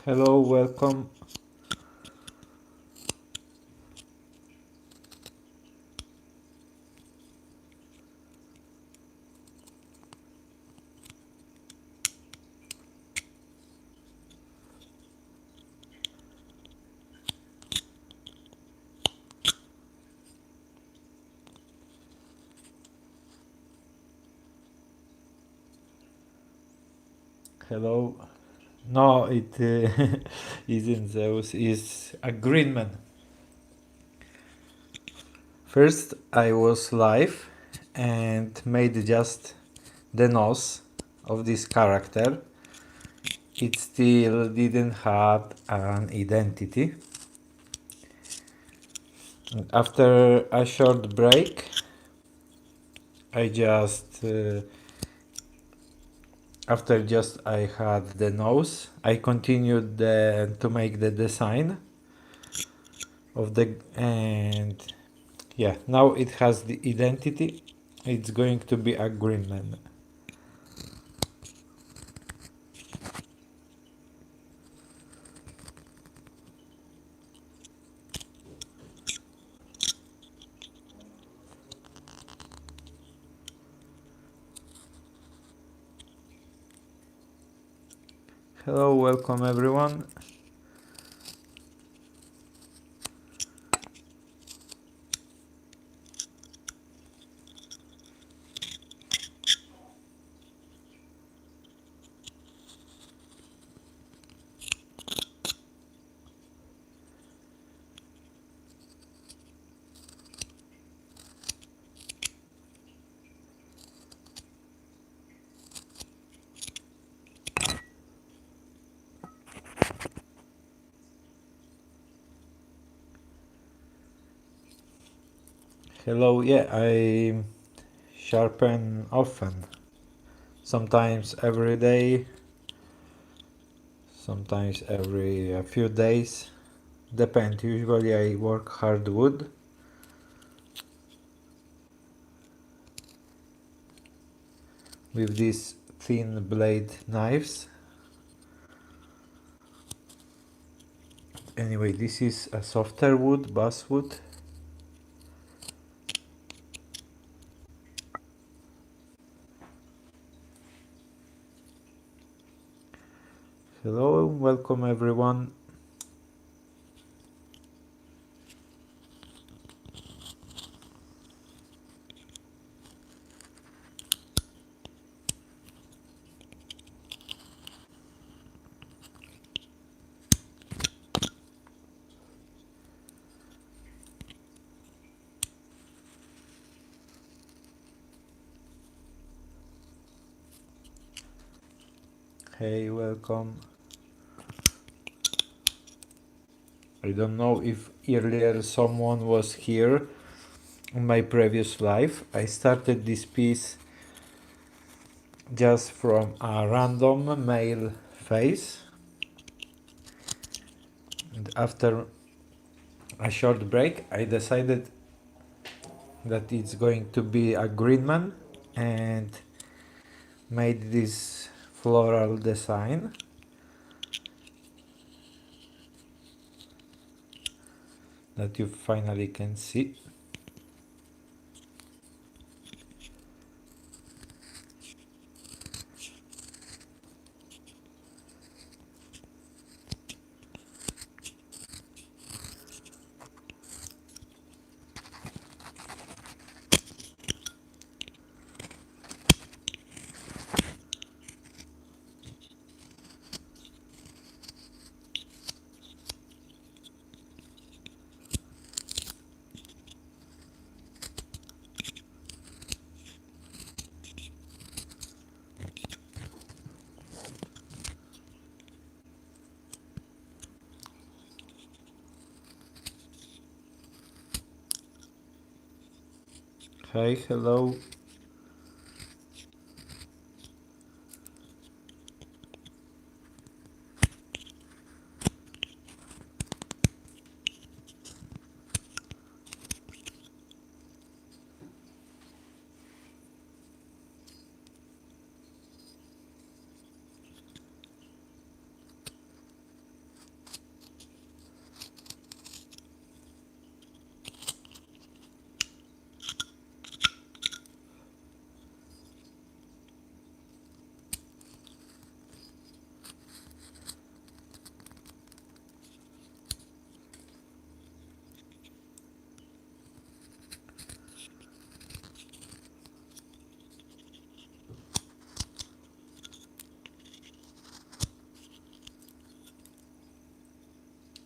Hello, welcome. Hello. No, it isn't Zeus, it's a green man. First, I was live and made just the nose of this character. It still didn't have an identity. And after a short break, I just after just I had the nose, I continued to make the design of the and yeah, now it has the identity. It's going to be a green man. Hello, welcome everyone. Hello, yeah, I sharpen often. Sometimes every day, sometimes every a few days. Depends. Usually I work hardwood with these thin blade knives. Anyway, this is a softer wood, basswood. Hello, welcome everyone. Hey, welcome. I don't know if earlier someone was here in my previous life. I started this piece just from a random male face, and after a short break I decided that it's going to be a green man and made this floral design that you finally can see. Hi, hello.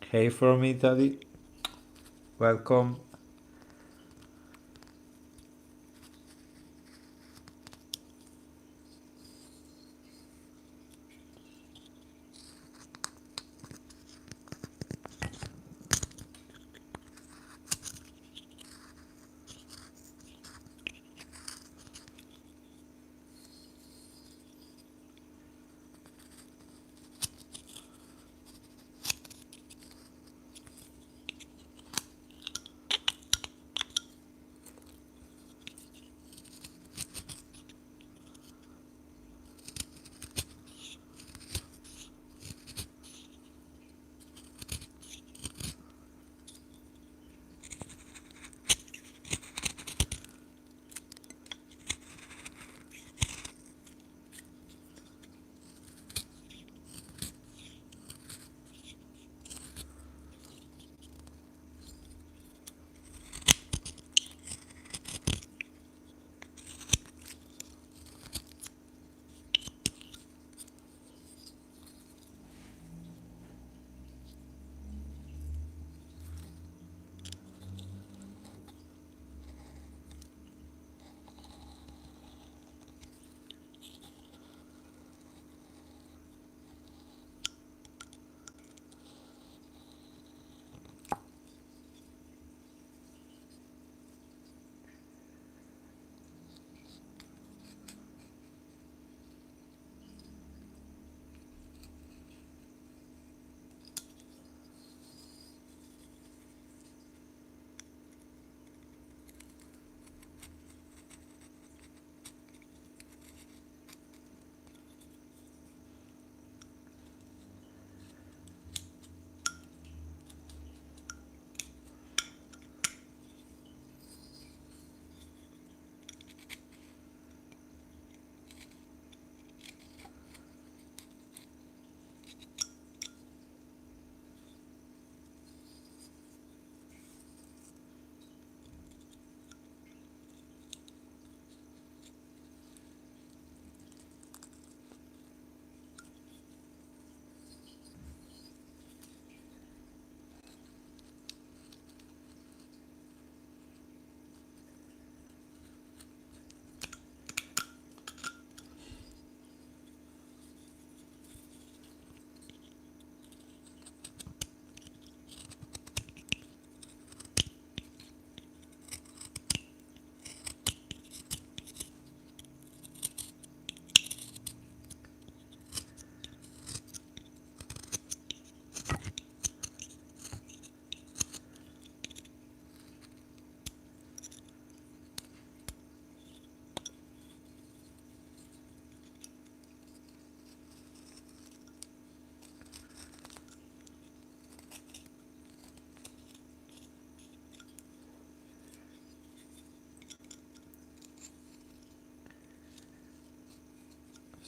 Hey from Italy, welcome.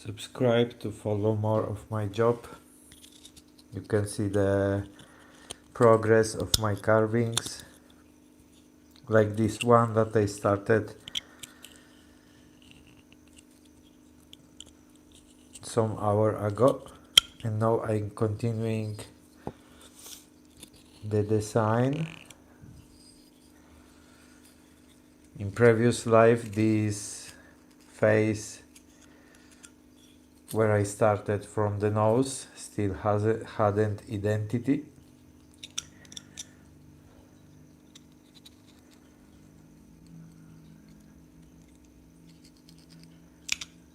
Subscribe to follow more of my job. You can see the progress of my carvings, like this one that I started some hour ago, and now I'm continuing the design. In previous life, this face where I started from the nose still hadn't identity.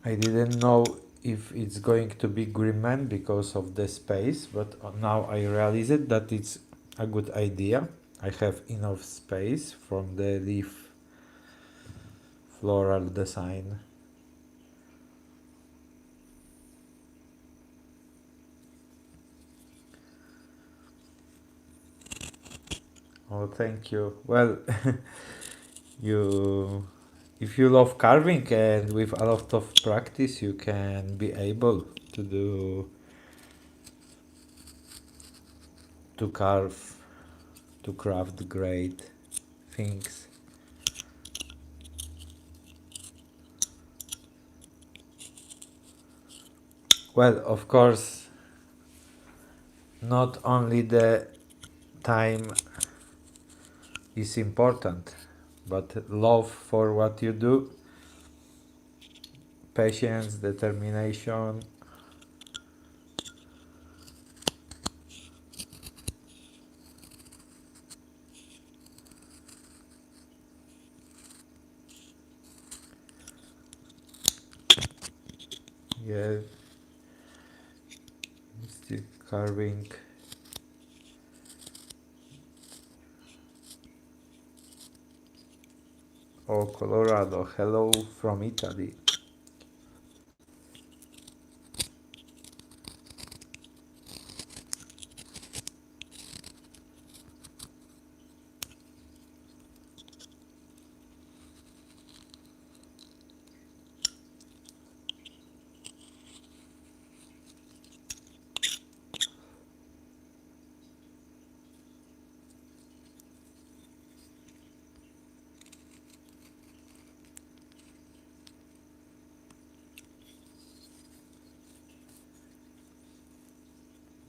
I didn't know if it's going to be Green Man because of the space, but now I realize it that it's a good idea. I have enough space from the leaf floral design. Oh, thank you. Well, you, if you love carving and with a lot of practice, you can be able to do, to carve, to craft great things. Well, of course, not only the time is important, but love for what you do, patience, determination. Yeah, still carving. Oh, Colorado, hello from Italy.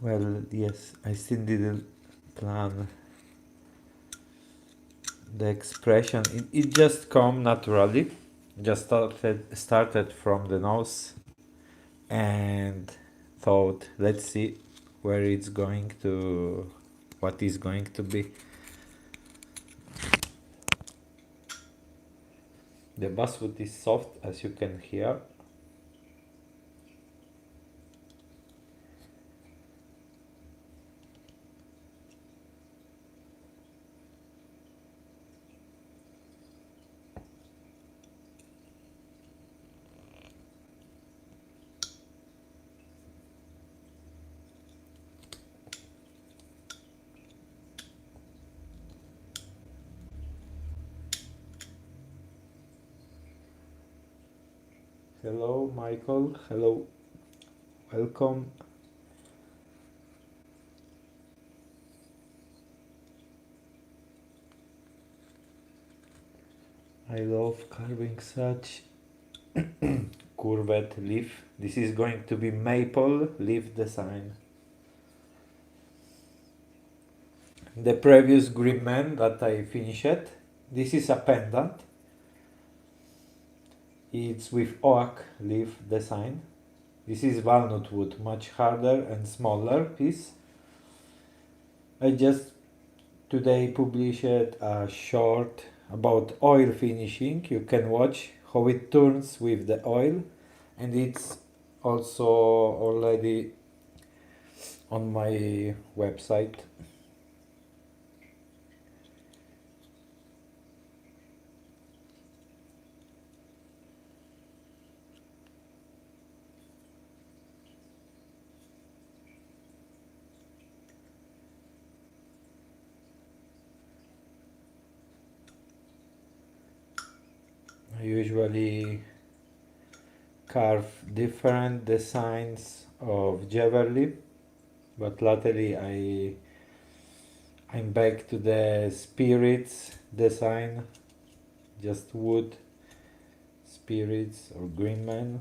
Well, yes, I still didn't plan the expression. It just come naturally. Just started from the nose and thought, let's see where it's going to, what is going to be. The basswood is soft, as you can hear. Hello, Michael. Hello, welcome. I love carving such curved leaf. This is going to be maple leaf design. The previous green man that I finished, this is a pendant. It's with oak leaf design. This is walnut wood, much harder and smaller piece. I just today published a short about oil finishing. You can watch how it turns with the oil, and it's also already on my website. I usually carve different designs of jewelry, but lately I'm back to the spirits design, just wood spirits or green man.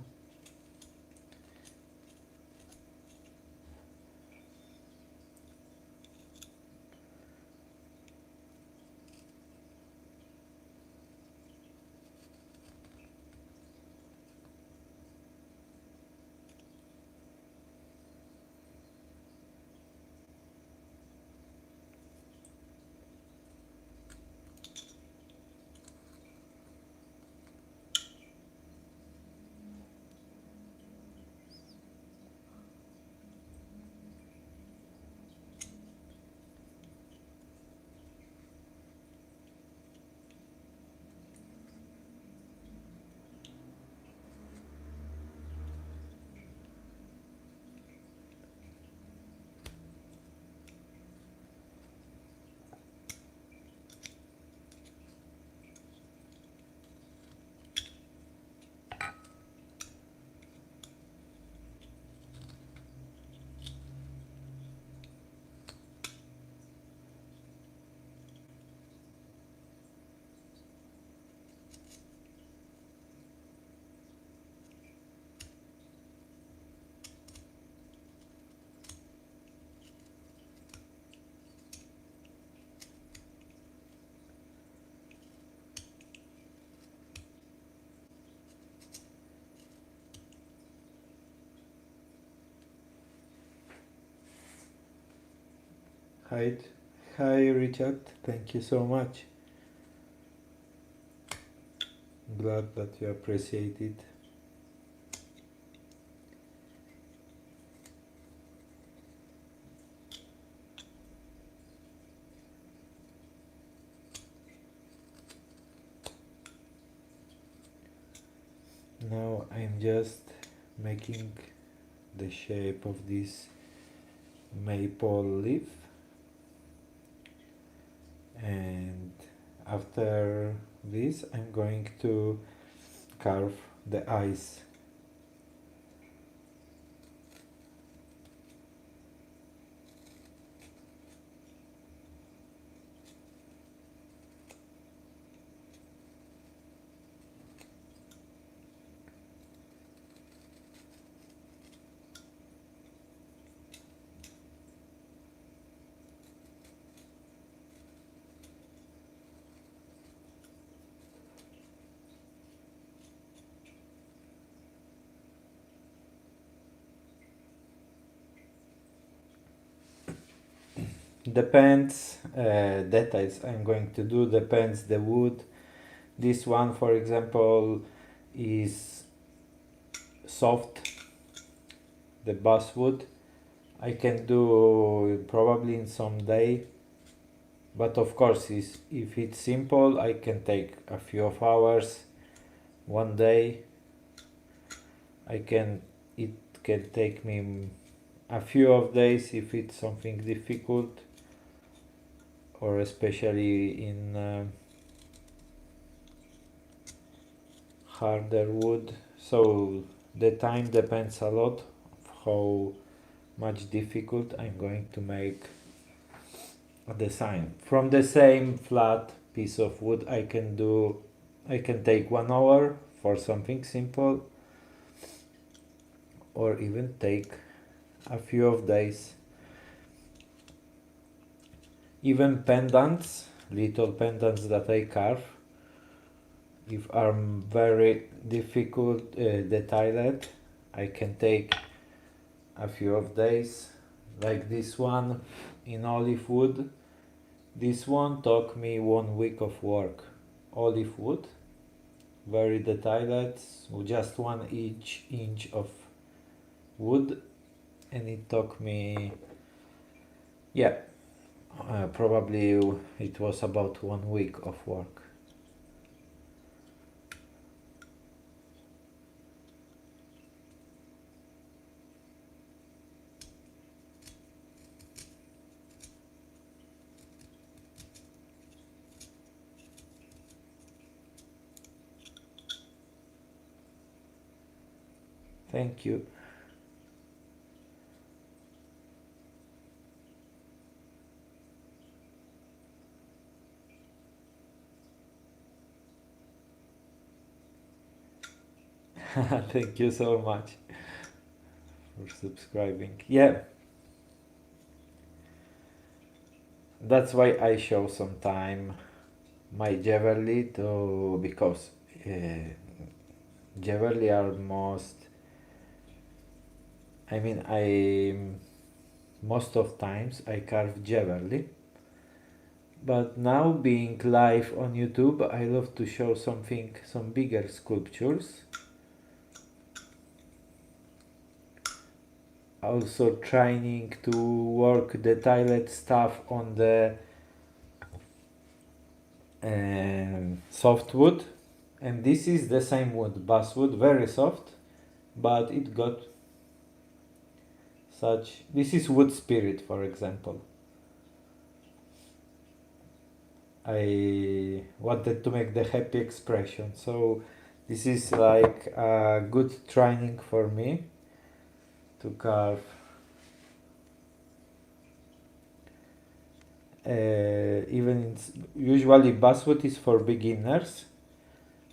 Hi, hi Richard, thank you so much. Glad that you appreciate it. Now I'm just making the shape of this maple leaf, and after this I'm going to carve the eyes. Depends details I'm going to do, depends the wood. This one for example is soft, the basswood. I can do probably in some day, but of course if it's simple I can take a few of hours, one day. It can take me a few of days if it's something difficult, or especially in harder wood. So the time depends a lot of how much difficult I'm going to make a design. From the same flat piece of wood I can take 1 hour for something simple, or even take a few of days. Even pendants, little pendants that I carve, if are very difficult detailed, I can take a few of days. Like this one in olive wood. This one took me 1 week of work. Olive wood, very detailed, just 1 inch of wood, and it took me, yeah, probably it was about 1 week of work. Thank you. Thank you so much for subscribing. Yeah, that's why I show some time my Jewelry to, because Jewelry are most, I mean I most of times I carve Jewelry, but now being live on YouTube I love to show some bigger sculptures. Also trying to work detailed stuff on the softwood, and this is the same wood, basswood, very soft, but it got such, this is wood spirit for example. I wanted to make the happy expression, so this is like a good training for me to carve. Even usually basswood is for beginners,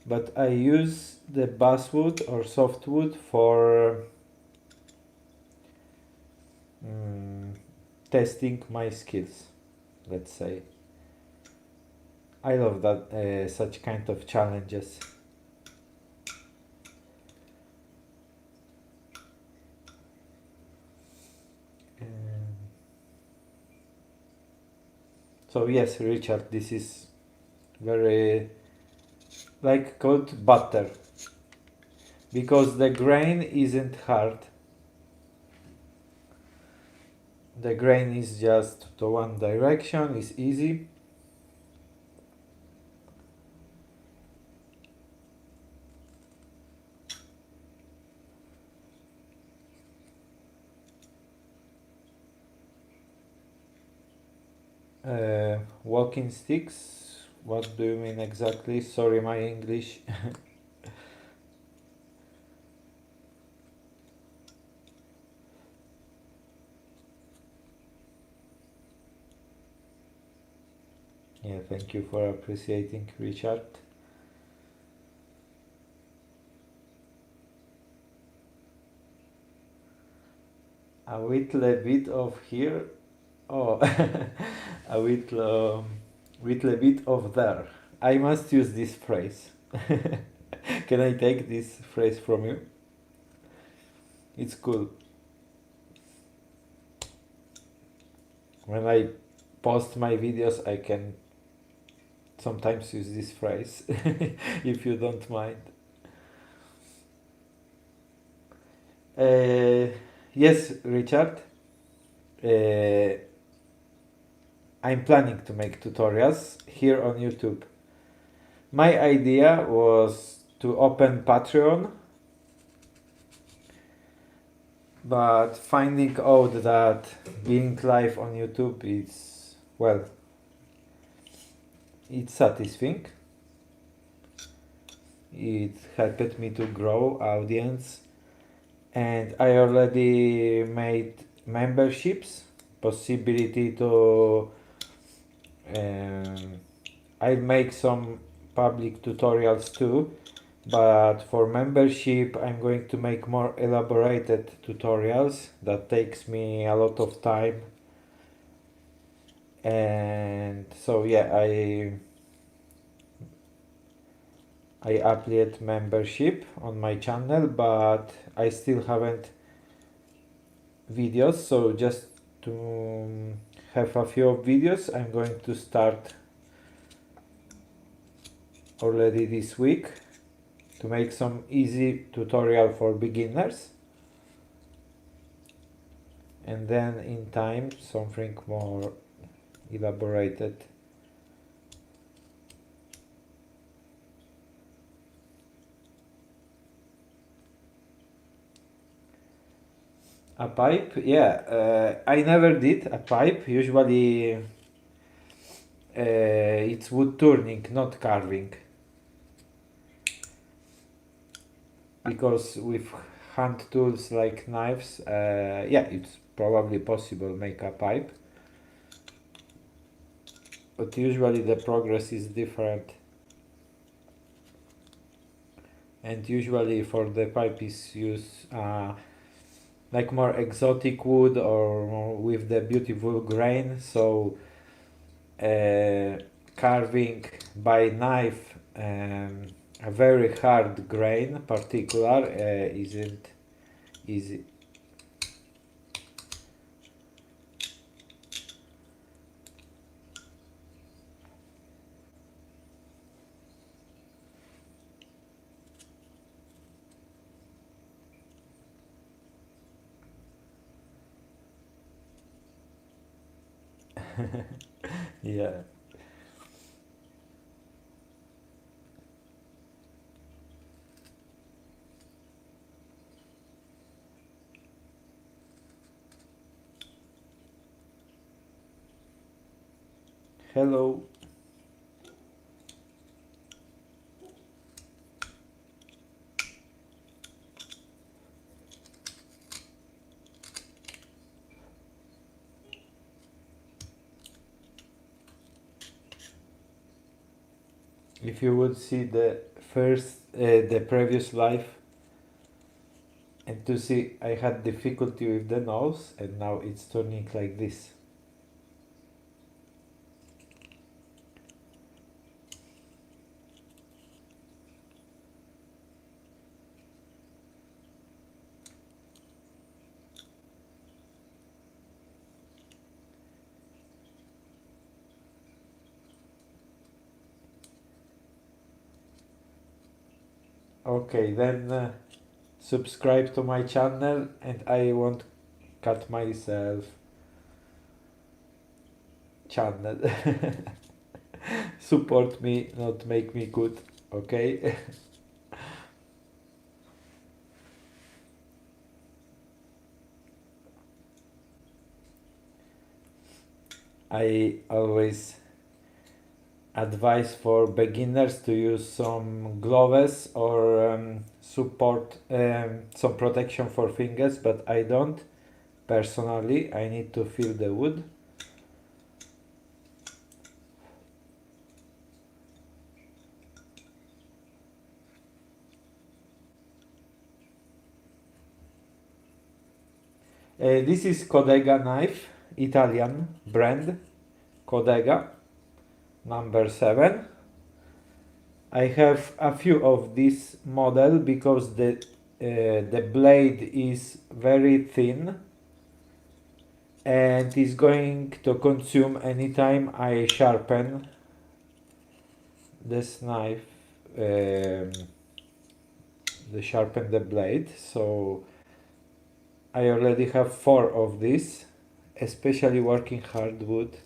but I use the basswood or softwood for testing my skills, let's say. I love that such kind of challenges. Um, So yes, Richard, this is very like called butter because the grain isn't hard. The grain is just to one direction, is easy. Walking sticks, what do you mean exactly? Sorry, my English. Yeah, thank you for appreciating, Richard. A little bit of here. Oh, a little bit of there. I must use this phrase. Can I take this phrase from you? It's cool. When I post my videos, I can sometimes use this phrase, if you don't mind. Yes, Richard. Uh, I'm planning to make tutorials here on YouTube. My idea was to open Patreon, but finding out that being live on YouTube is, well, it's satisfying. It helped me to grow audience, and I already made memberships, possibility to um, I make some public tutorials too, but for membership I'm going to make more elaborated tutorials that takes me a lot of time. And so yeah, I applied membership on my channel, but I still haven't videos, so just to have a few videos I'm going to start already this week to make some easy tutorial for beginners, and then in time something more elaborated. A pipe, yeah, I never did a pipe. Usually it's wood turning, not carving, because with hand tools like knives, yeah, it's probably possible make a pipe, but usually the progress is different, and usually for the pipe is use like more exotic wood or with the beautiful grain. So carving by knife a very hard grain particular isn't easy. Yeah. Hello. If you would see the previous live, and to see I had difficulty with the nose, and now it's turning like this. Okay, then subscribe to my channel and I won't cut myself channel. Support me, not make me good, okay? I always advise for beginners to use some gloves or support some protection for fingers, but I don't personally. I need to feel the wood. This is Codega knife, Italian brand, Codega number 7. I have a few of this model because the blade is very thin and is going to consume anytime I sharpen this knife, the sharpen the blade. So I already have 4 of these, especially working hardwood.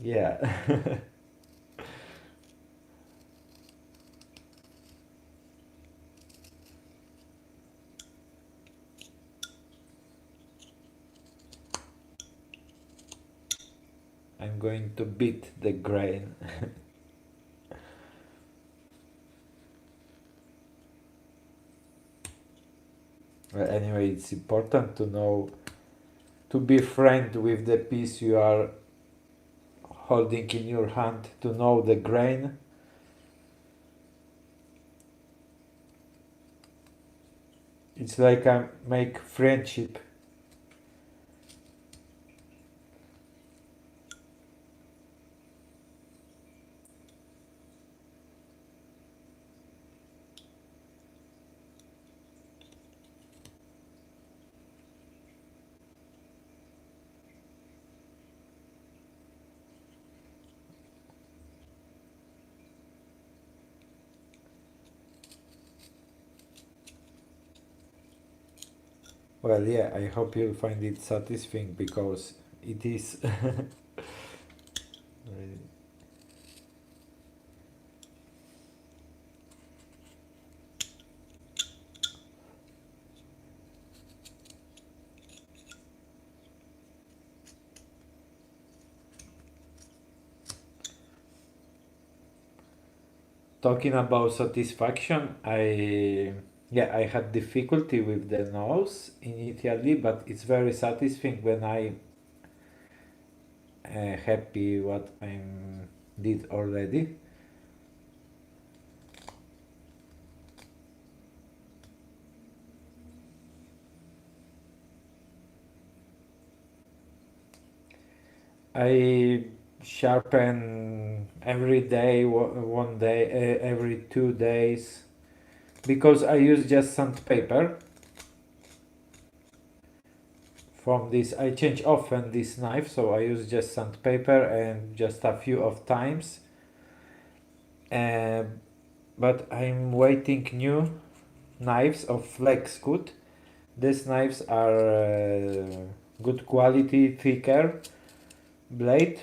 Yeah. I'm going to beat the grain. Well, anyway, it's important to know, to be friend with the piece you are holding in your hand, to know the grain. It's like I make friendship. Well, yeah, I hope you'll find it satisfying because it is. Really. Talking about satisfaction, I had difficulty with the nose initially, but it's very satisfying when I happy what I did already. I sharpen every day, one day, every 2 days, because I use just sandpaper. From this, I change often this knife, so I use just sandpaper and just a few of times. Uh, but I'm waiting new knives of Flexcut. These knives are good quality, thicker blade,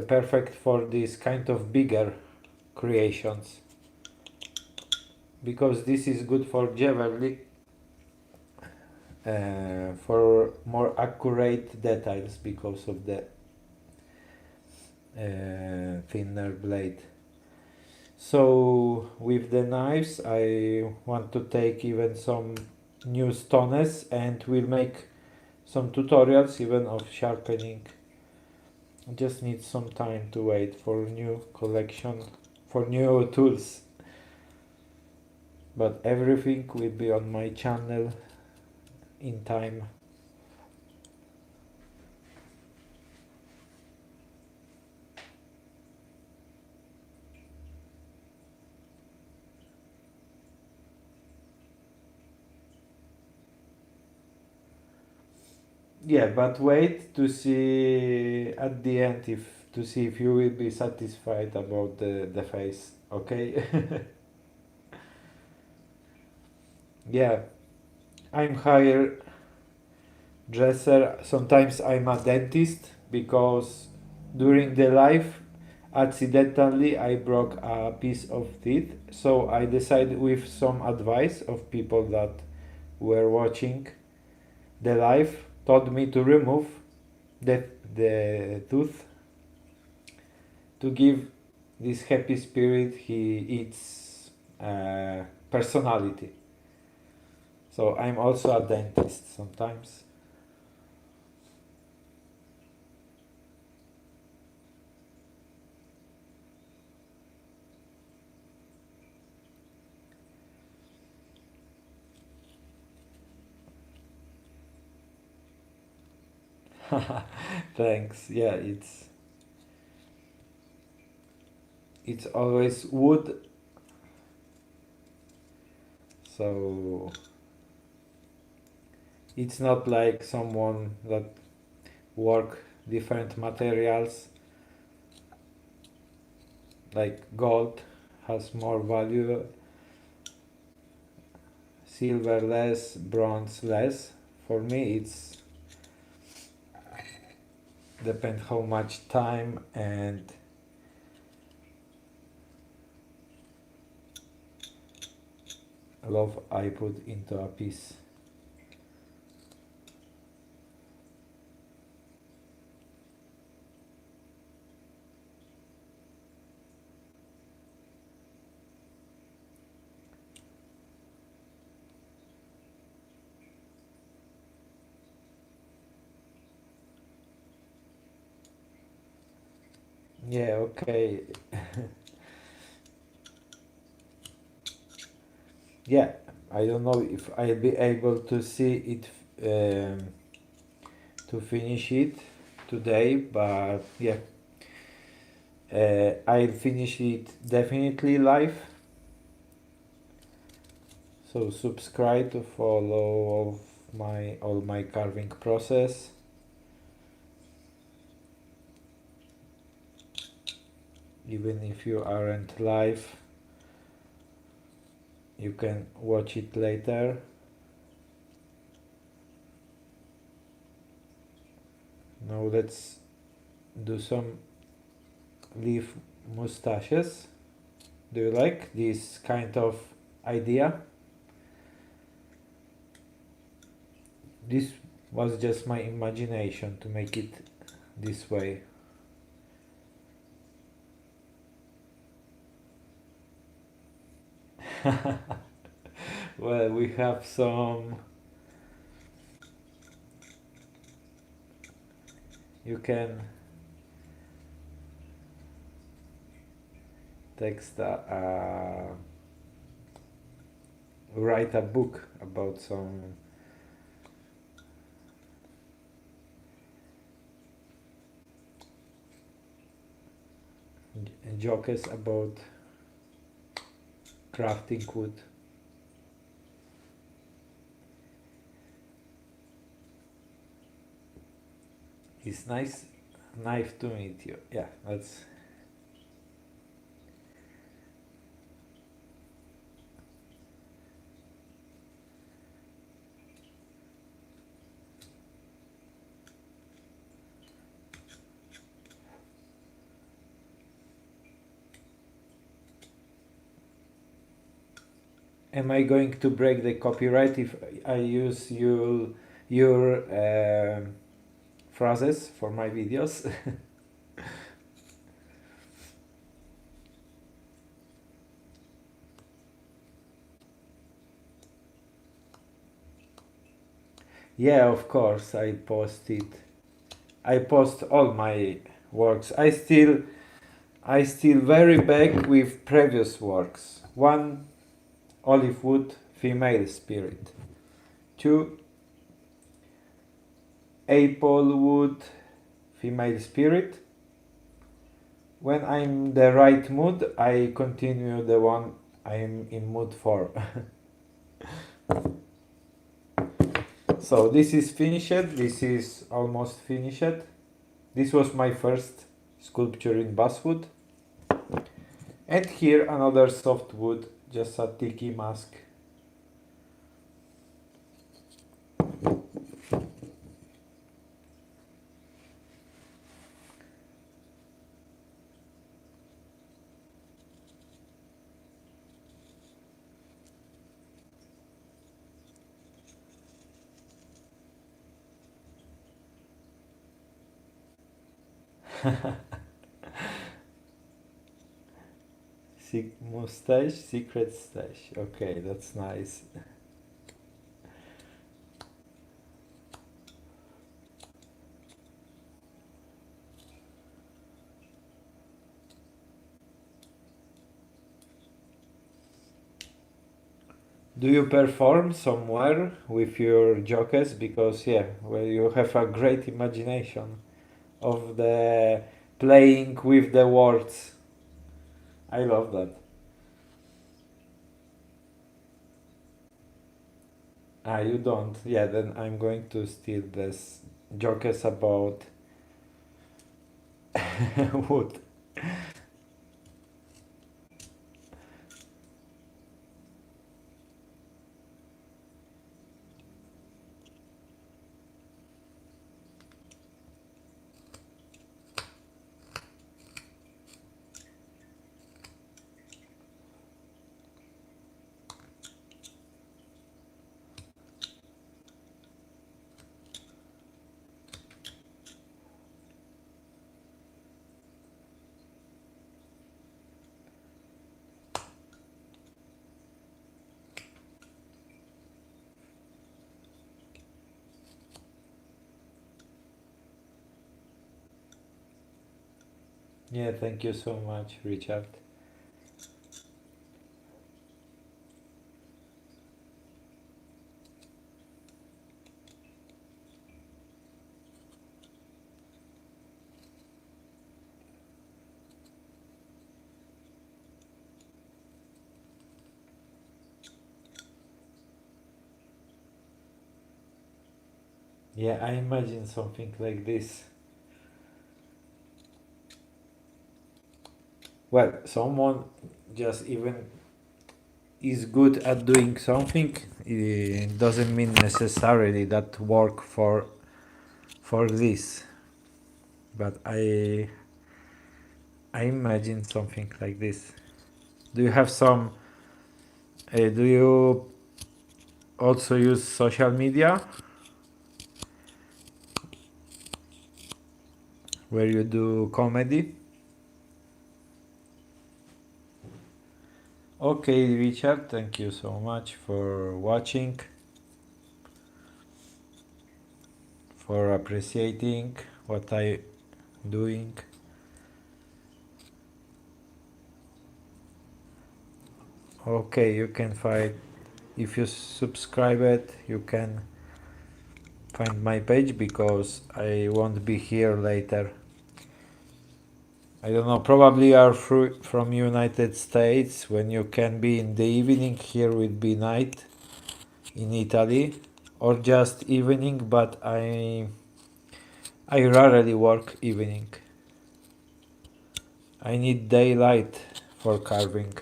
perfect for this kind of bigger creations. Because this is good for jewelry, for more accurate details because of the thinner blade. So with the knives I want to take even some new stones and we'll make some tutorials even of sharpening. I just need some time to wait for new collection, for new tools. But everything will be on my channel in time. Yeah, but wait to see at the end if to see if you will be satisfied about the face. Okay. Yeah, I'm higher dresser. Sometimes I'm a dentist because during the life, accidentally I broke a piece of teeth. So I decided with some advice of people that were watching the life told me to remove the tooth to give this happy spirit he its personality. So I'm also a dentist sometimes. Thanks. Yeah, it's always wood, so it's not like someone that work different materials like gold has more value, silver less, bronze less. For me, it's depend how much time and love I put into a piece. Yeah, okay. Yeah, I don't know if I'll be able to see it to finish it today, but yeah, I'll finish it definitely live. So subscribe to follow of my all my carving process. Even if you aren't live, you can watch it later. Now let's do some leaf mustaches. Do you like this kind of idea? This was just my imagination to make it this way. Well, we have some. You can text write a book about some jokes about crafting wood. It's nice to meet you. Yeah, that's. Am I going to break the copyright if I use your phrases for my videos? Yeah, of course, I post it. I post all my works. I still very back with previous works. One, olive wood, female spirit. Two, apple wood, female spirit. When I'm in the right mood, I continue the one I'm in mood for. So this is finished, this is almost finished. This was my first sculpture in basswood. And here another softwood, just a tiki mask. Mustache, secret stash. Okay, that's nice. Do you perform somewhere with your jokers? Because yeah, well, you have a great imagination of the playing with the words. I love that. Ah, you don't. Yeah, then I'm going to steal this jokers about wood. Yeah, thank you so much, Richard. Yeah, I imagine something like this. Well, someone just even is good at doing something, it doesn't mean necessarily that work for this. But I imagine something like this. Do you have some? Do you also use social media where you do comedy? Okay, Richard, thank you so much for watching, for appreciating what I doing. Okay, you can find, if you subscribe it, you can find my page because I won't be here later. I don't know, probably are from United States when you can be in the evening. Here will be night in Italy, or just evening, but I rarely work evening. I need daylight for carving.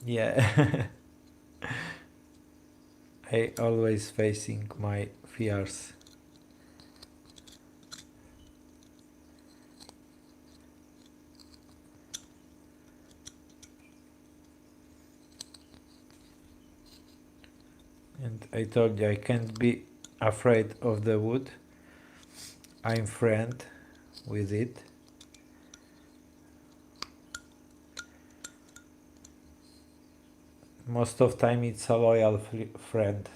Yeah. I always facing my fears. And I told you I can't be afraid of the wood. I'm friend with it. most of time it's a loyal friend.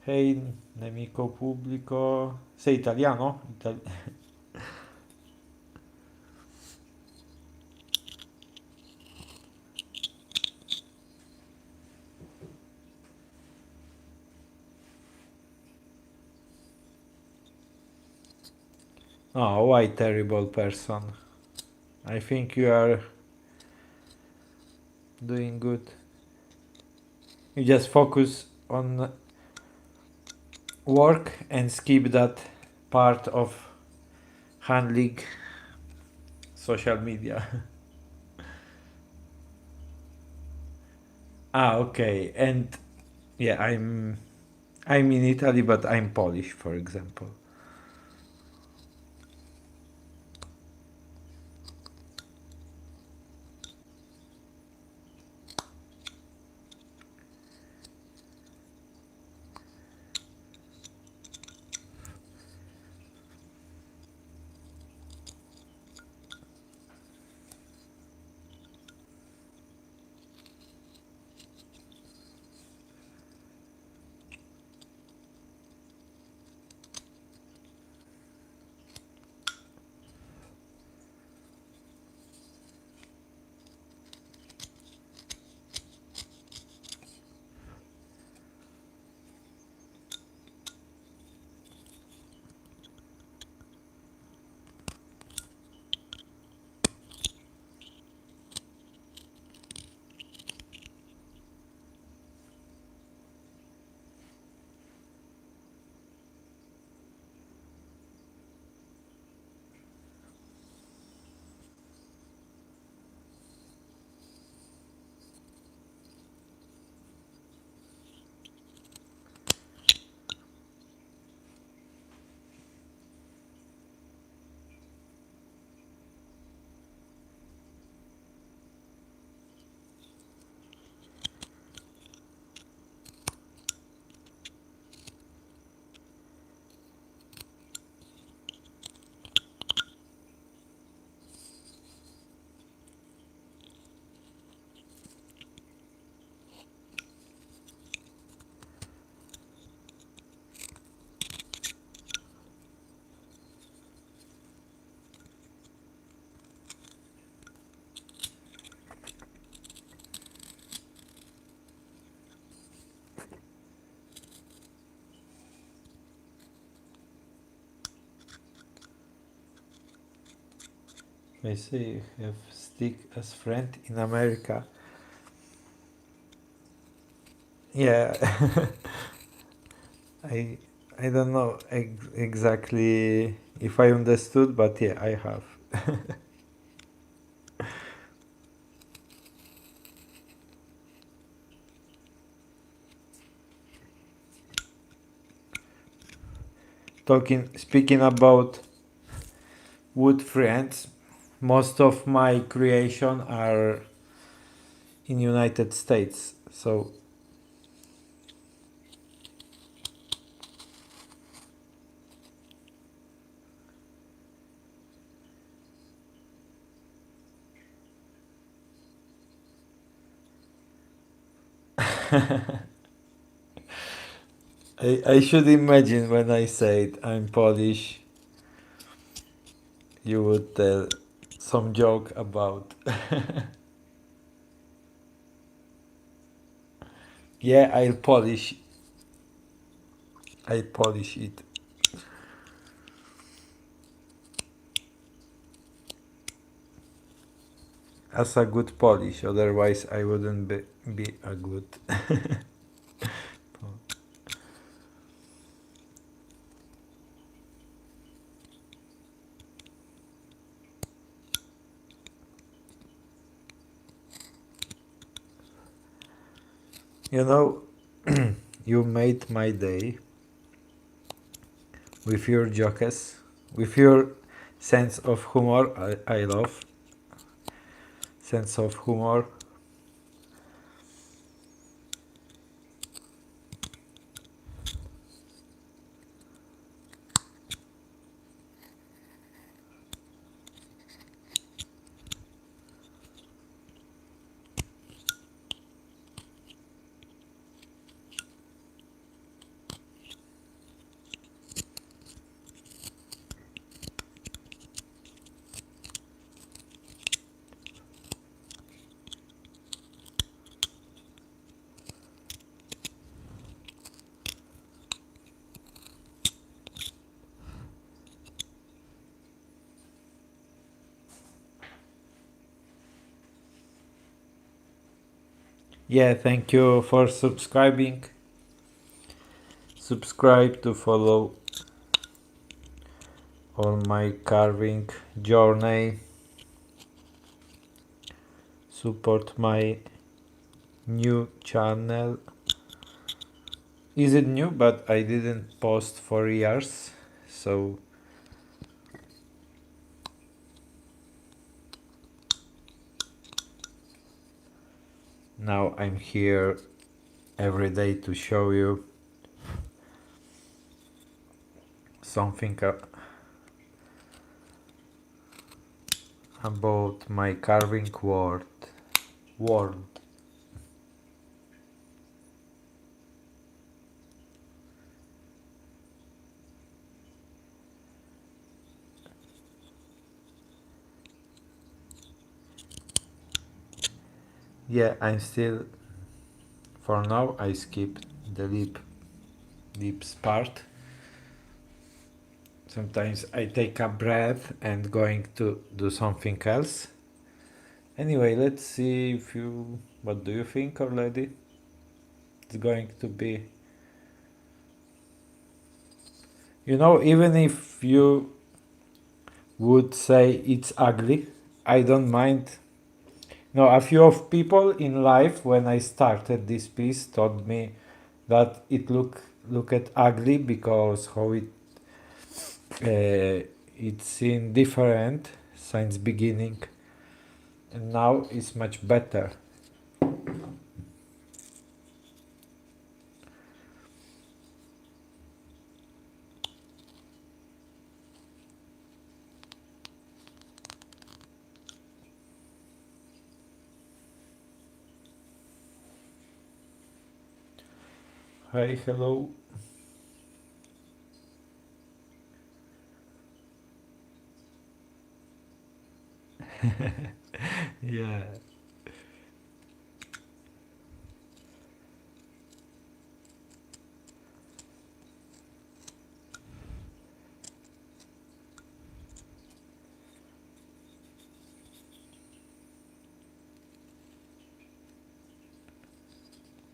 Hey, nemico pubblico. Sei italiano? Oh, why terrible person? I think you are doing good. You just focus on work and skip that part of handling social media. Ah, okay. And yeah, I'm in Italy, but I'm Polish, for example. I say you have stick as friend in America. Yeah, I I don't know exactly if I understood, but yeah, I have. Speaking about wood friends, most of my creation are in United States. So I should imagine when I said I'm Polish, you would tell some joke about. Yeah, I polish it as a good Polish. Otherwise, I wouldn't be a good. You know, you made my day with your jokes, with your sense of humor. I love sense of humor. Yeah, thank you for subscribing. Subscribe to follow on my carving journey. Support my new channel. Is it new? But I didn't post for years, so now I'm here every day to show you something about my carving world. Yeah, I'm still, for now I skip the lips part. Sometimes I take a breath and going to do something else. Anyway, let's see if you, what do you think already? It's going to be, you know, even if you would say it's ugly, I don't mind. No, a few of people in life when I started this piece told me that it looked ugly because how it's seen different since beginning, and now it's much better. Hi, hello. Yeah.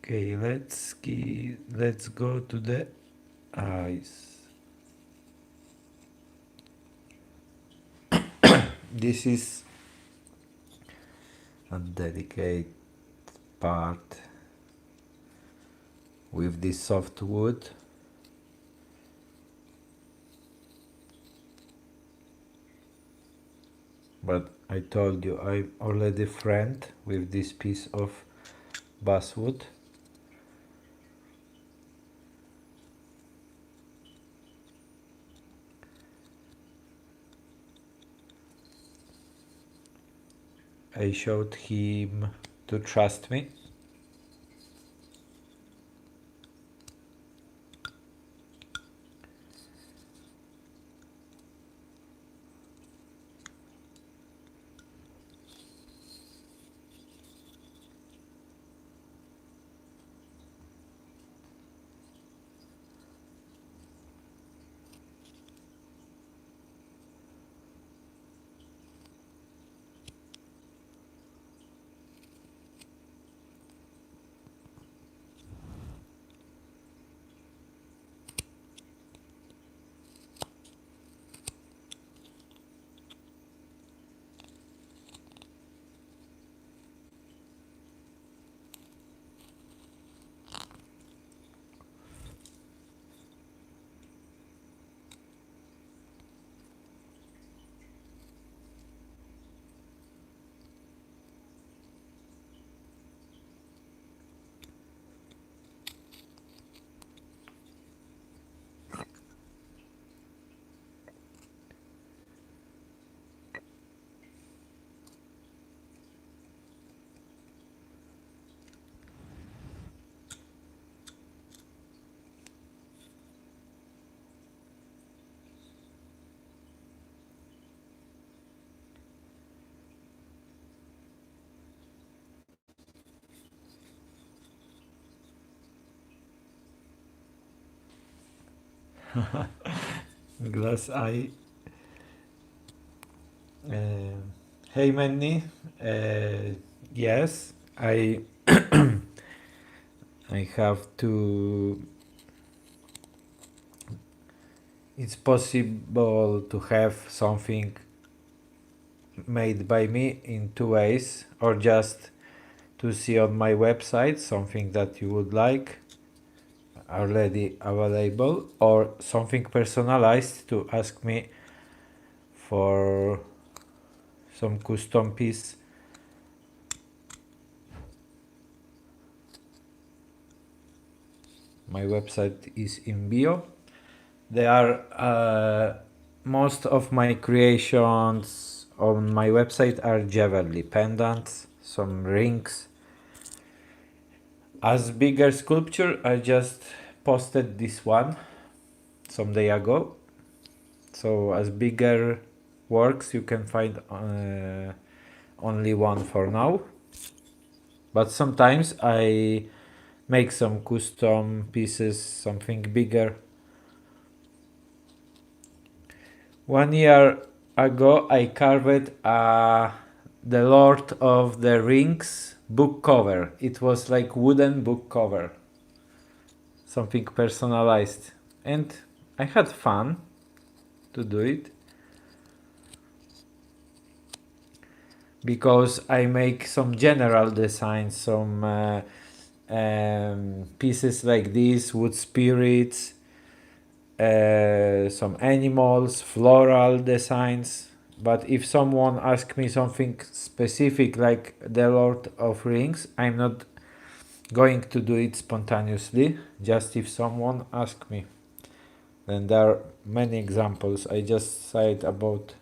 Okay, let's go to the eyes. This is a delicate part with this soft wood. But I told you I'm already friend with this piece of basswood. I showed him to trust me. Glass eye. Hey Manny, yes, I I have to. It's possible to have something made by me in two ways, or just to see on my website something that you would like already available, or something personalized to ask me for some custom piece. My website is in bio. There are most of my creations on my website are jewelry, pendants, some rings. As bigger sculpture, I just posted this one some day ago. So as bigger works, you can find only one for now. But sometimes I make some custom pieces, something bigger. 1 year ago, I carved the Lord of the Rings book cover. It was like wooden book cover, something personalized, and I had fun to do it because I make some general designs, some pieces like this, wood spirits, some animals, floral designs. But if someone asks me something specific like the Lord of Rings, I'm not going to do it spontaneously, just if someone asks me. And there are many examples. I just said about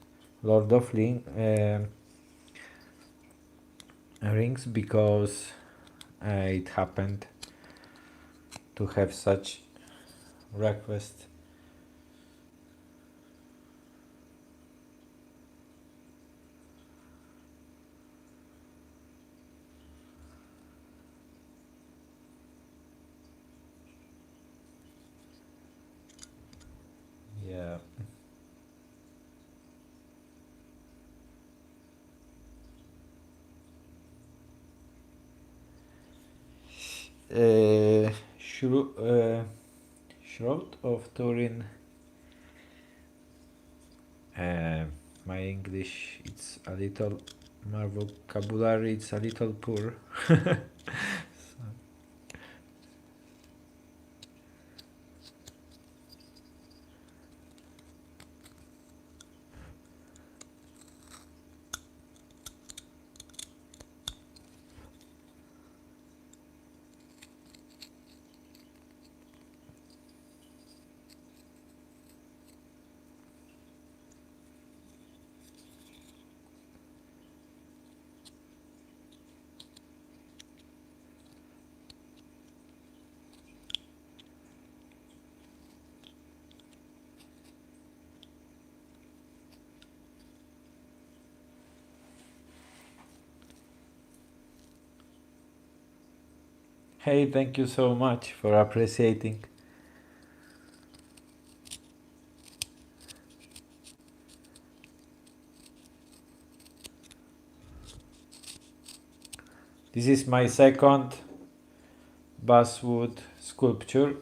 Lord of Rings because it happened to have such request. Yeah. Shroud of Turin. My English, it's a little, my vocabulary, it's a little poor. Hey, thank you so much for appreciating. This is my second basswood sculpture.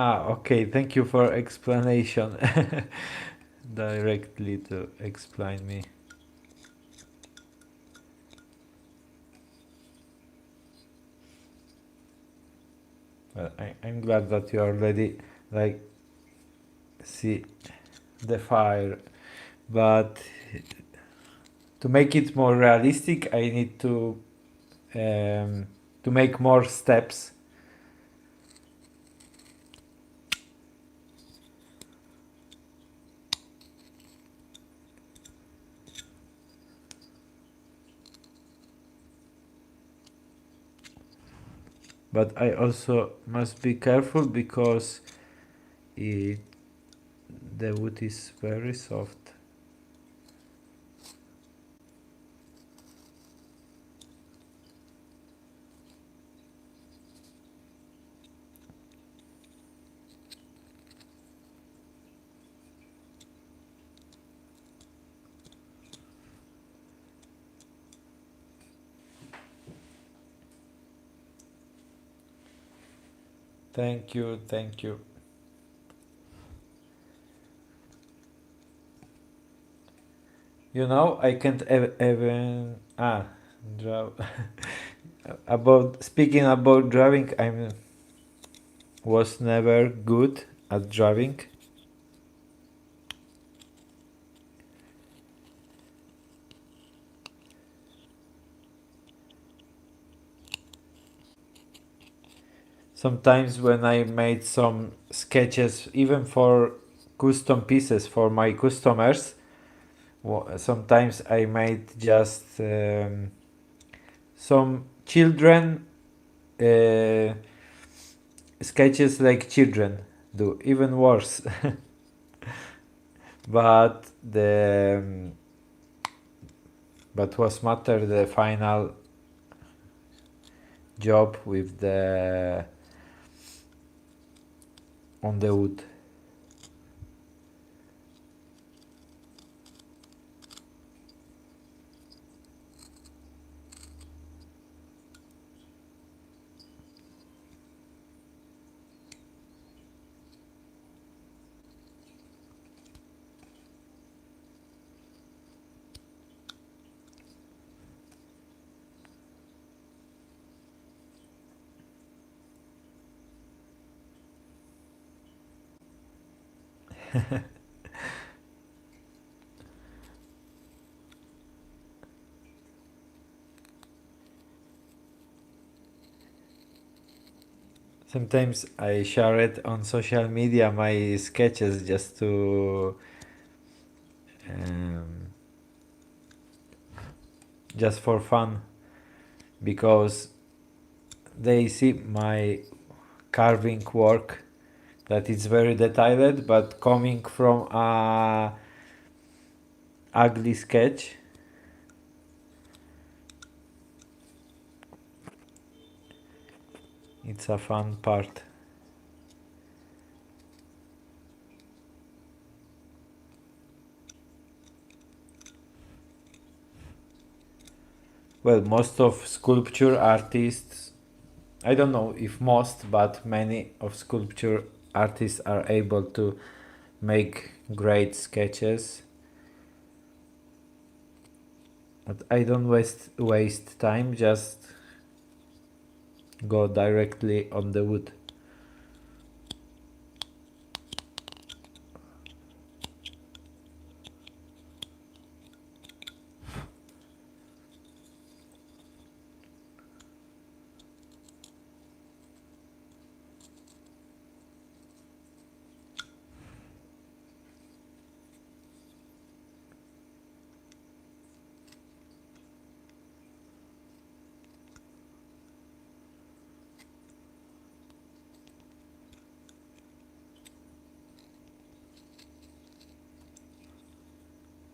Okay, thank you for explanation. Directly to explain me. Well, I'm glad that you already like see the fire, but to make it more realistic, I need to make more steps. but I also must be careful because it, the wood is very soft. Thank you, thank you. You know, I can't even draw. About speaking about drawing, I was never good at drawing. Sometimes when I made some sketches, even for custom pieces for my customers, sometimes I made just some children uh, sketches like children do, even worse. but the but was matter the final job with the on the wood. Sometimes I share it on social media my sketches just to um, just for fun because they see my carving work that is very detailed but coming from a ugly sketch. It's a fun part. Well, most of sculpture artists, I don't know if most, but many of sculpture artists are able to make great sketches. But I don't waste time, just go directly on the wood.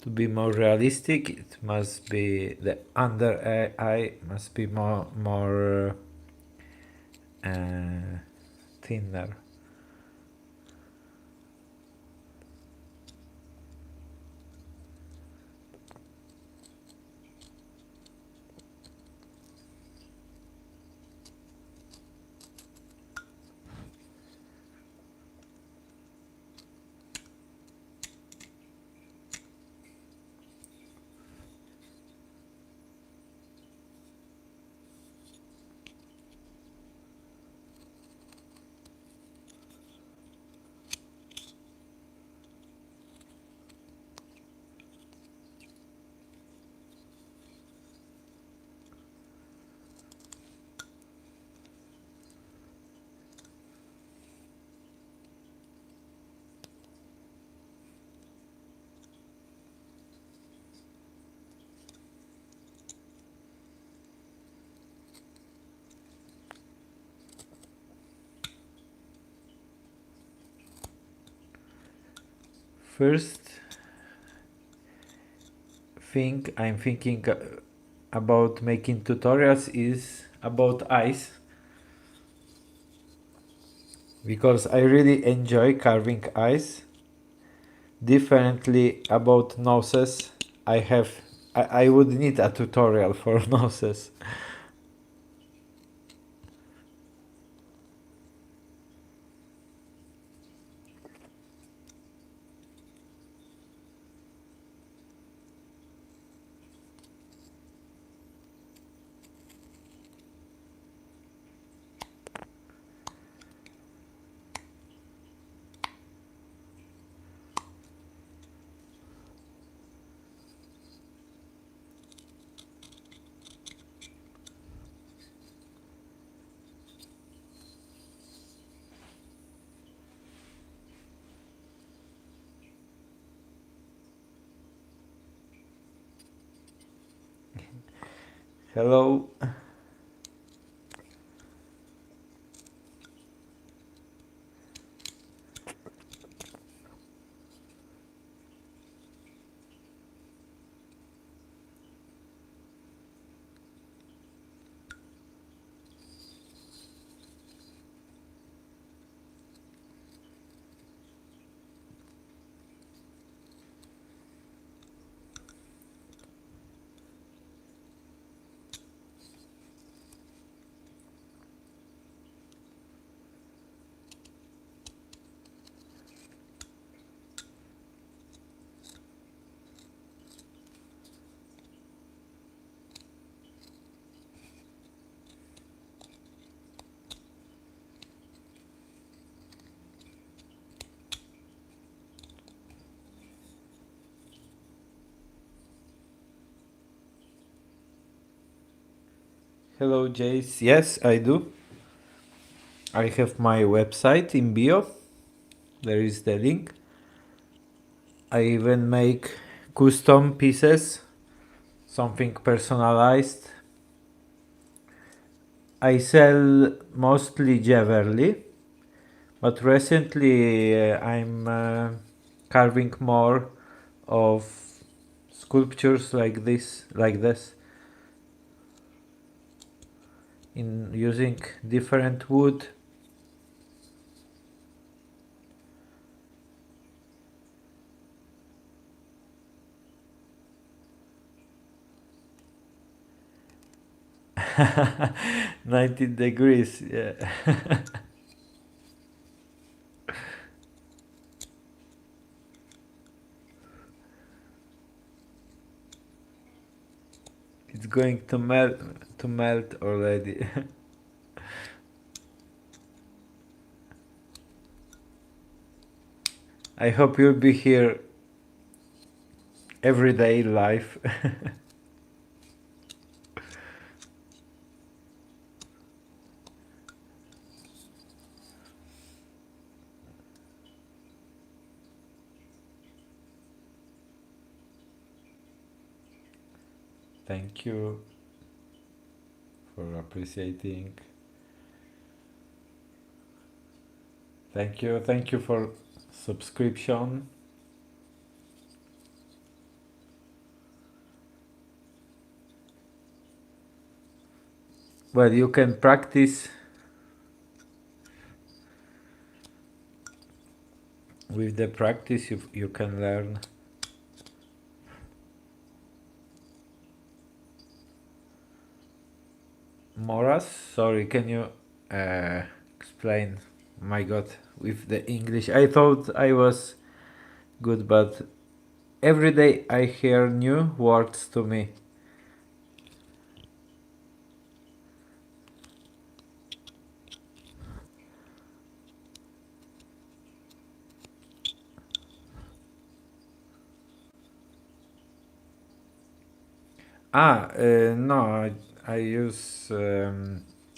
To be more realistic, it must be the under eye must be more thinner. First thing I'm thinking about making tutorials is about eyes, because I really enjoy carving eyes. Differently about noses, I would need a tutorial for noses. Hello. Hello, Jace. Yes, I do. I have my website in bio. There is the link. I even make custom pieces, something personalized. I sell mostly jewelry, but recently I'm carving more of sculptures like this, in using different wood. Nineteen degrees, yeah. It's going to melt already. I hope you'll be here every day live. Thank you for appreciating. Thank you for subscription. Well, you can practice with the practice. You can learn. Moras, sorry, can you explain? My God, with the English, I thought I was good, but every day I hear new words to me. No, I use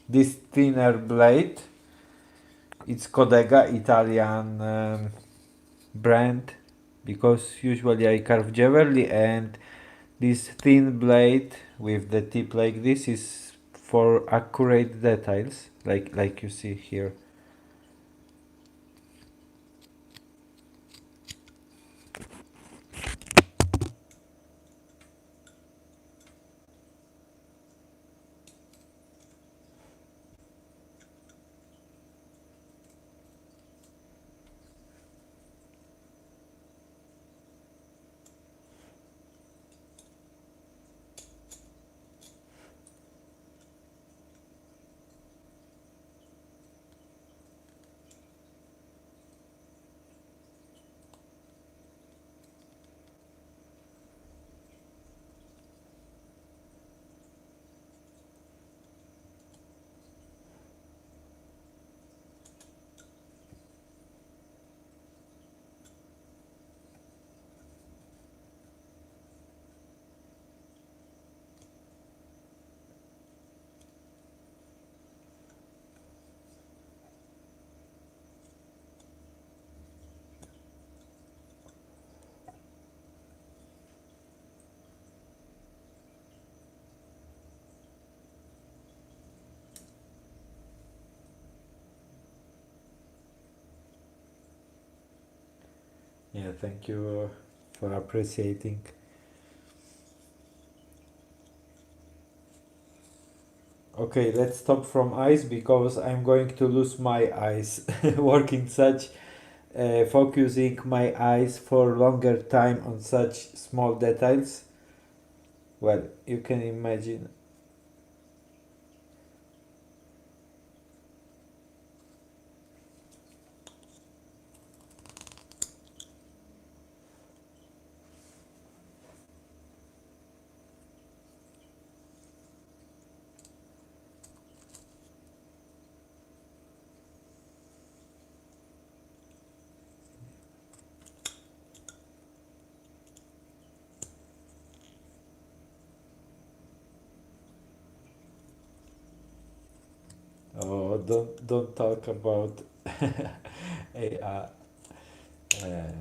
this thinner blade. It's Codega, Italian brand, because usually I carve jewelry, and this thin blade with the tip like this is for accurate details, like you see here. Yeah, thank you for appreciating. Okay, let's stop from eyes because I'm going to lose my eyes working such focusing my eyes for longer time on such small details. Well, you can imagine. Oh, don't talk about AI. Uh,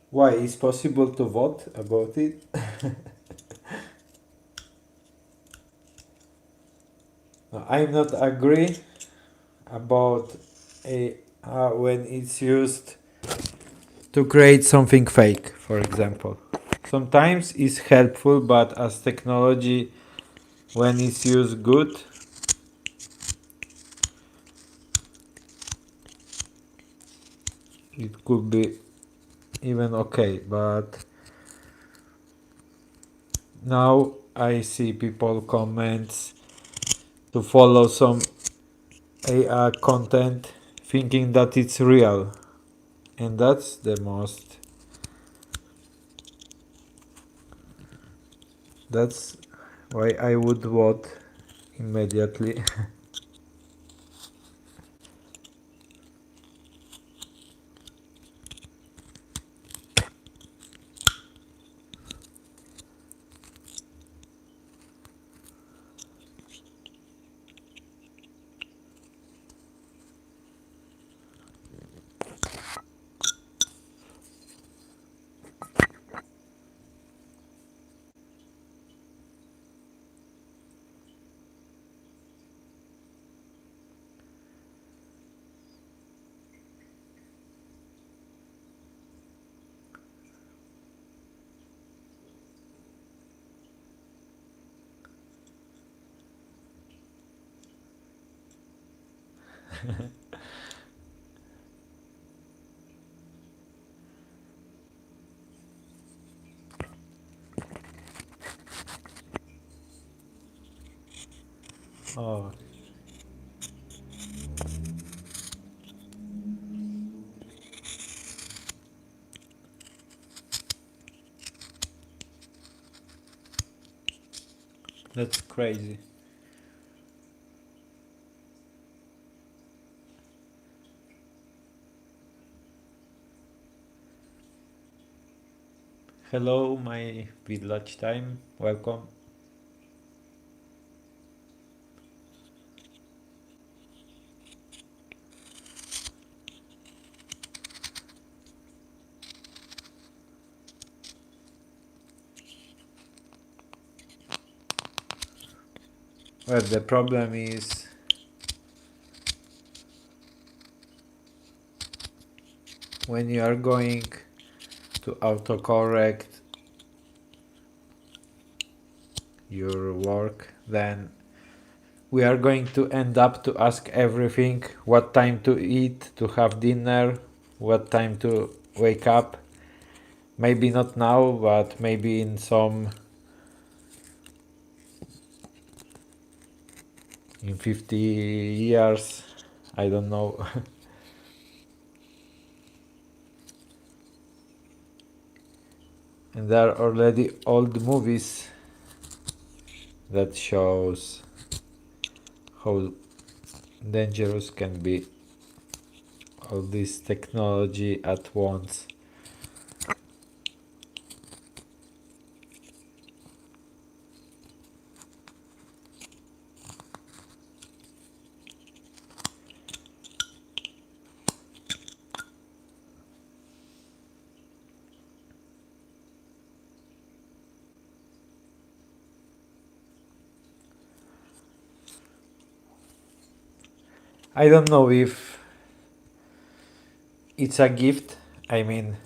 why is possible to vote about it? I'm not agree about a when it's used to create something fake, for example. Sometimes it's helpful, but as technology, when it's used good, it could be even okay. But now I see people comments to follow some AI content thinking that it's real, and that's the most. That's why I would vote immediately. Oh, that's crazy. Hello, my village time. Welcome. Well, the problem is when you are going to autocorrect your work, then we are going to end up to ask everything: what time to eat, to have dinner, what time to wake up. Maybe not now, but maybe in 50 years, I don't know. And there are already old movies that shows how dangerous can be all this technology at once. I don't know if it's a gift. I mean,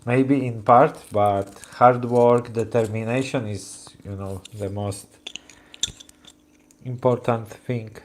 maybe in part, but hard work, determination is, the most important thing.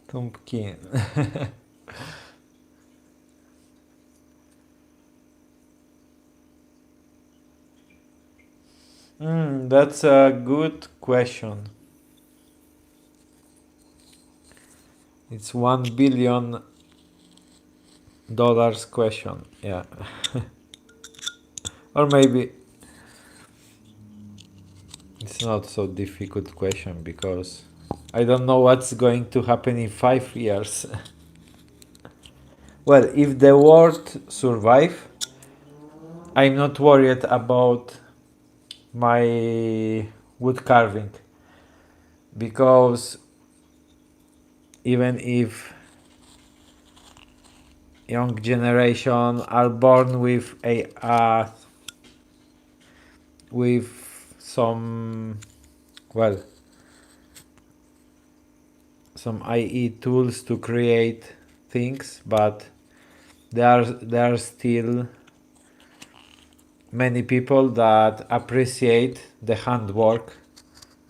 Pumpkin. That's a good question. It's $1 billion question. Yeah. Or maybe it's not so difficult question because I don't know what's going to happen in 5 years. Well, if the world survive, I'm not worried about my wood carving, because even if young generation are born with with some, well, some IE tools to create things, but there are still many people that appreciate the handwork,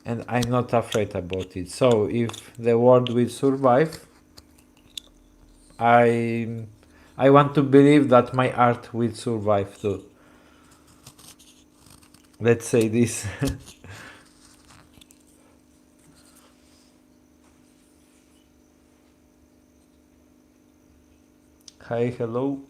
and I'm not afraid about it. So if the world will survive, I I want to believe that my art will survive too. Let's say this. Hi, hello.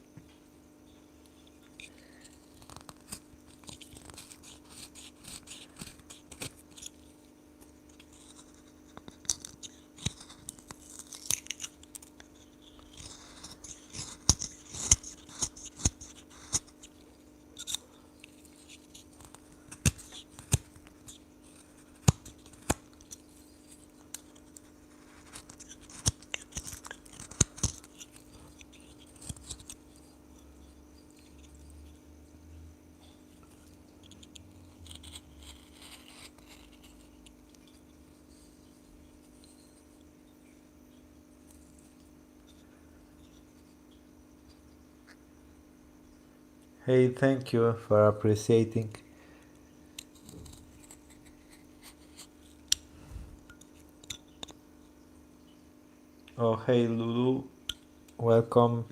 Hey, thank you for appreciating. Oh, hey, Lulu. Welcome.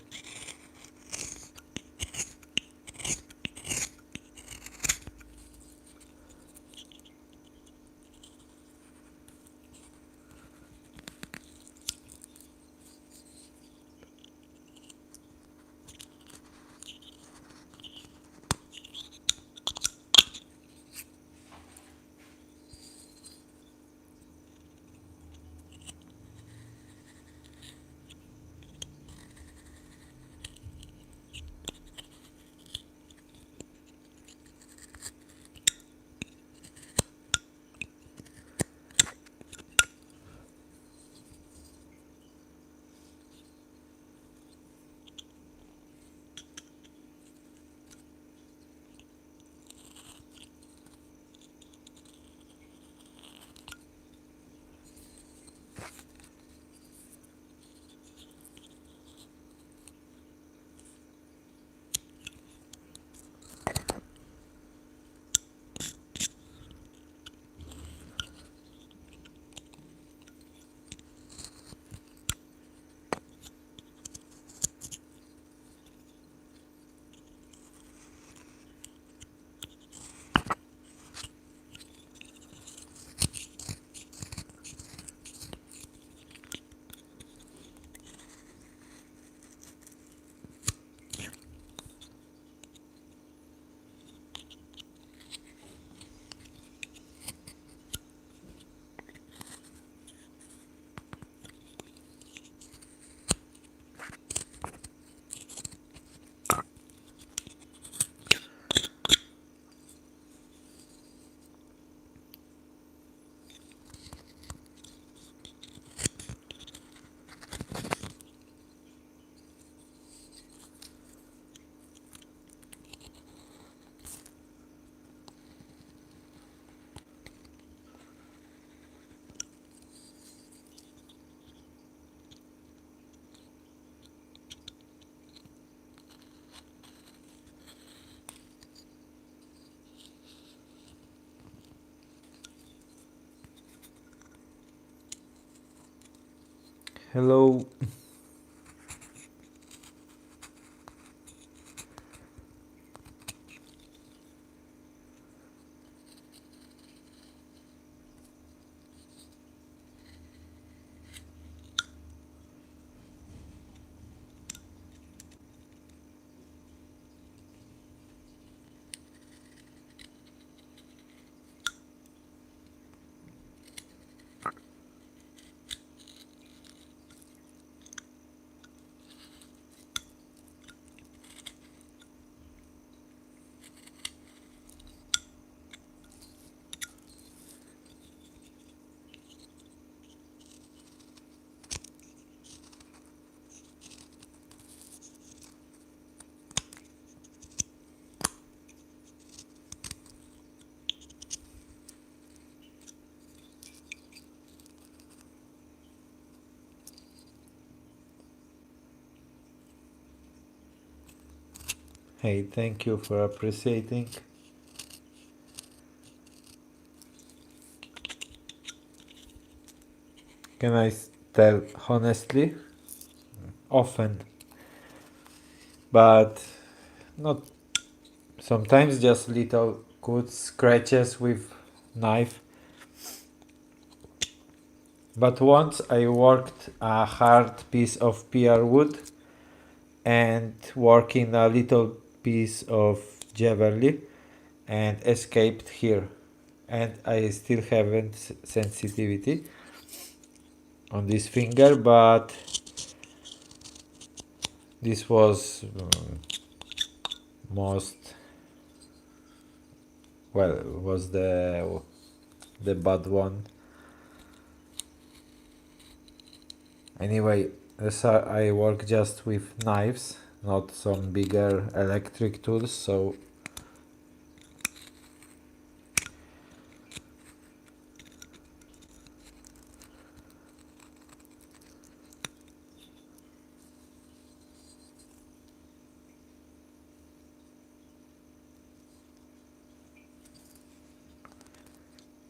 Hello. Hey, thank you for appreciating. Can I tell honestly? Often, but not sometimes, just little good scratches with knife. But once I worked a hard piece of PR wood and working a little piece of jewelry and escaped here, and I still haven't sensitivity on this finger, but this was most well was the bad one. Anyway, as I work just with knives, not some bigger electric tools, so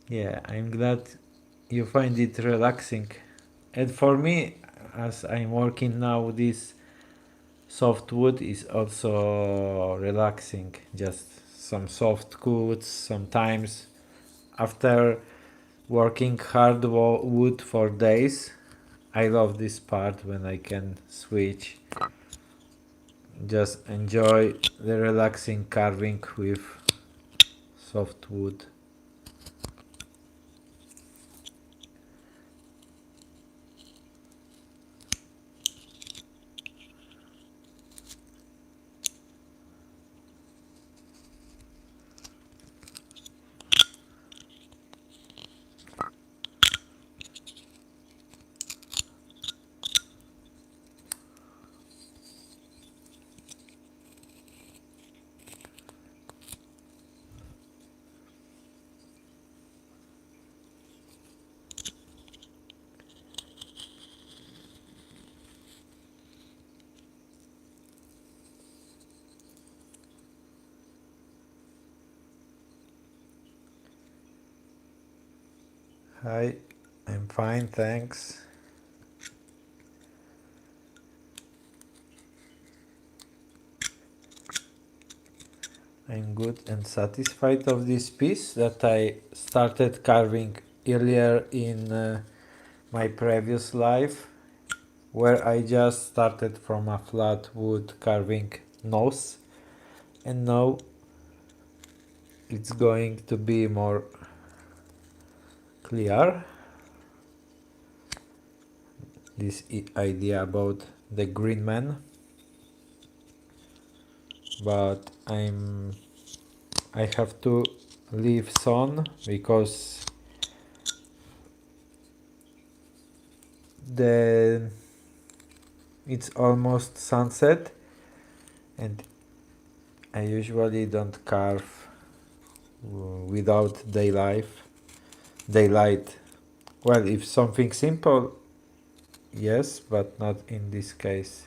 yeah, I'm glad you find it relaxing. And for me, as I'm working now, this soft wood is also relaxing. Just some soft cuts sometimes after working hard wood for days. I love this part when I can switch, just enjoy the relaxing carving with soft wood. Hi, I'm fine, thanks. I'm good and satisfied of this piece that I started carving earlier in my previous life, where I just started from a flat wood carving nose, and now it's going to be more clear. This idea about the green man, but I have to leave soon because the it's almost sunset and I usually don't carve without daylight. Well, if something simple, yes, but not in this case.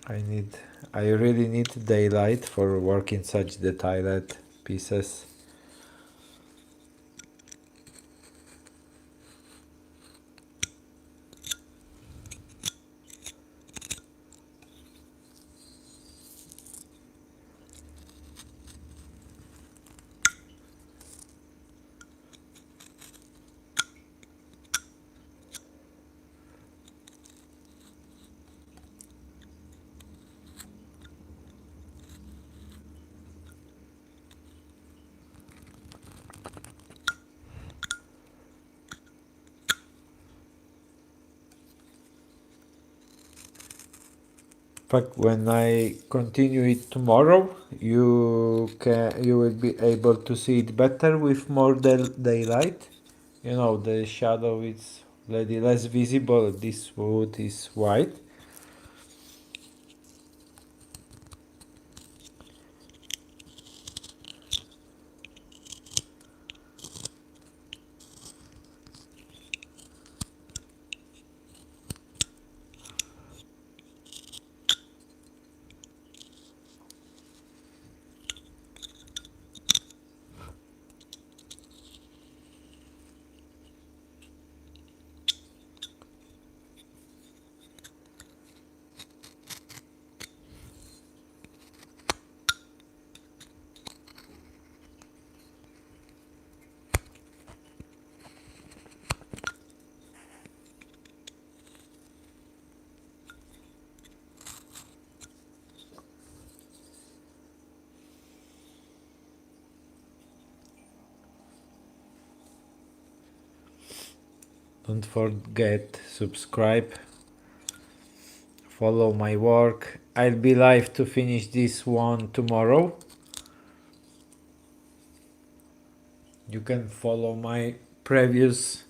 I need I really need daylight for working such detailed pieces. fact, when I continue it tomorrow, you will be able to see it better with more daylight. You know, the shadow is already less visible. This wood is white. Don't forget, subscribe, follow my work. I'll be live to finish this one tomorrow. You can follow my previous,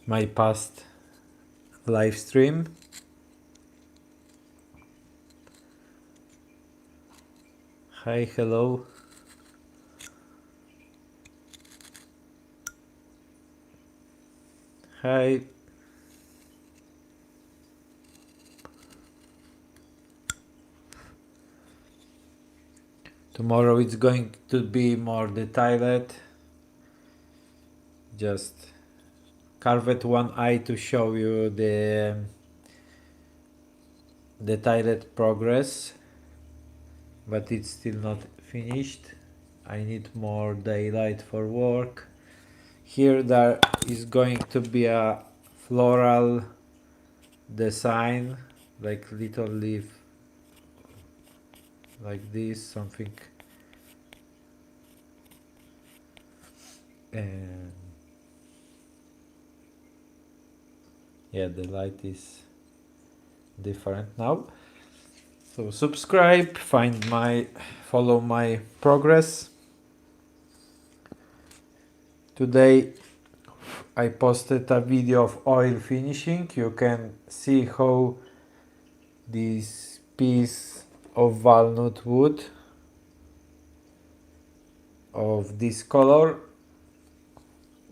my past live stream. Hi, hello. Hi. Tomorrow it's going to be more detailed. Just carved one eye to show you the detailed progress, but it's still not finished. I need more daylight for work. Here there is going to be a floral design, like little leaf like this, something, and yeah, the light is different now. So subscribe, follow my progress. Today I posted a video of oil finishing. You can see how this piece of walnut wood of this color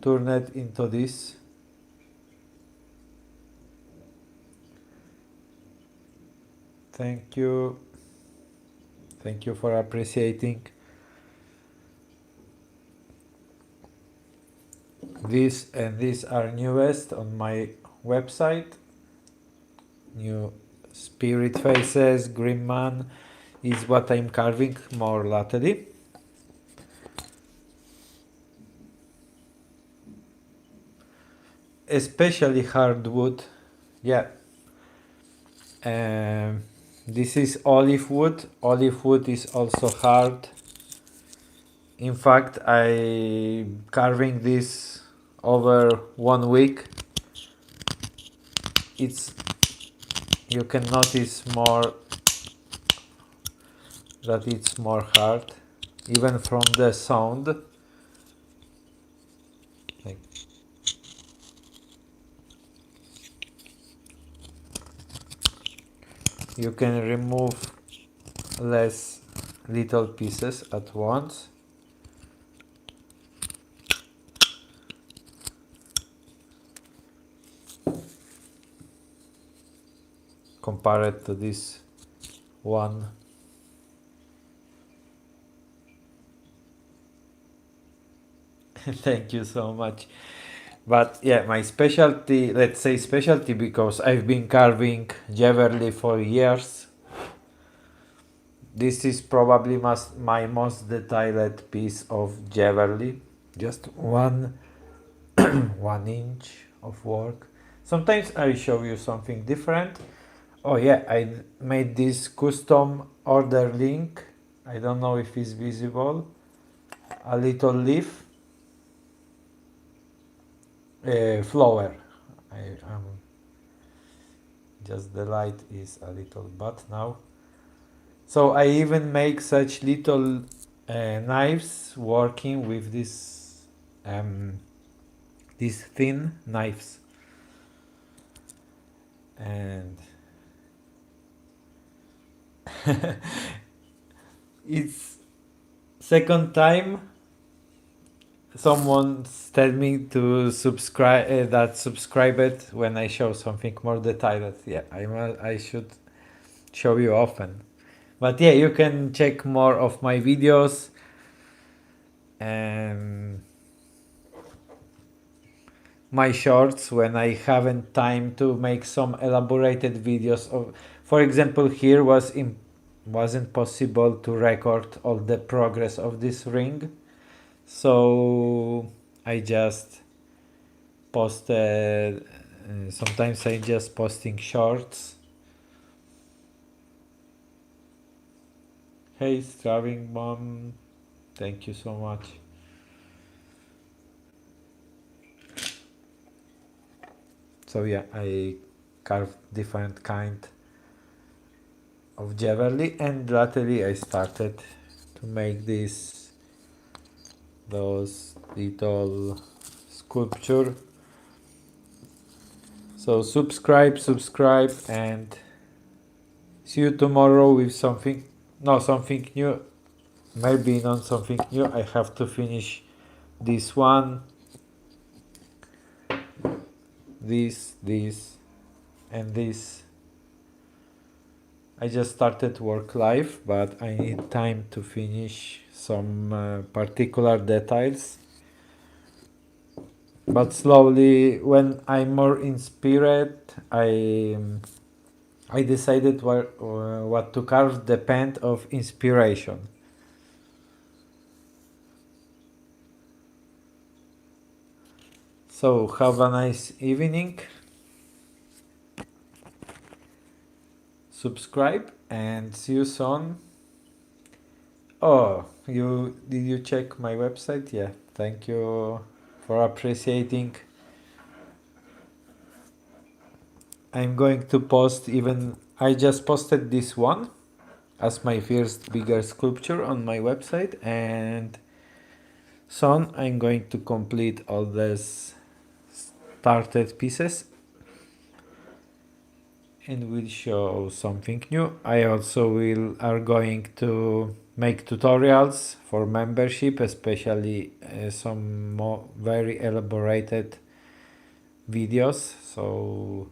turned into this. Thank you for appreciating. This and these are newest on my website. New spirit faces, green man is what I'm carving more lately. Especially hardwood. Yeah. This is olive wood. Olive wood is also hard. In fact, I carving this over 1 week. You can notice more that it's more hard, even from the sound. Like, you can remove less little pieces at once. Compared to this one. Thank you so much. But yeah, my specialty, let's say specialty, because I've been carving Jeverly for years. This is probably my most detailed piece of Jeverly. Just 1 inch of work. Sometimes I show you something different. Oh yeah, I made this custom order link. I don't know if it's visible. A little leaf. Flower. just the light is a little bad now. So I even make such little knives working with these thin knives. And it's second time someone's tell me to subscribe it when I show something more detailed. Yeah, I should show you often. But yeah, you can check more of my videos and my shorts when I haven't time to make some elaborated videos of, for example, here wasn't possible to record all the progress of this ring, so I just posted sometimes I just posting shorts. Hey, Straving Mom, thank you so much. So yeah, I carve different kind of jewelry, and latterly I started to make those little sculpture. So subscribe, and see you tomorrow with something new, maybe not something new. I have to finish this one, this, and this. I just started work live, but I need time to finish some particular details. But slowly, when I'm more inspired, I decided what to carve depend of inspiration. So have a nice evening. Subscribe and see you soon. Oh, did you check my website? Yeah, thank you for appreciating. I'm going to post even, I just posted this one as my first bigger sculpture on my website, and soon I'm going to complete all these started pieces and will show something new. I also are going to make tutorials for membership, especially some more very elaborated videos. So,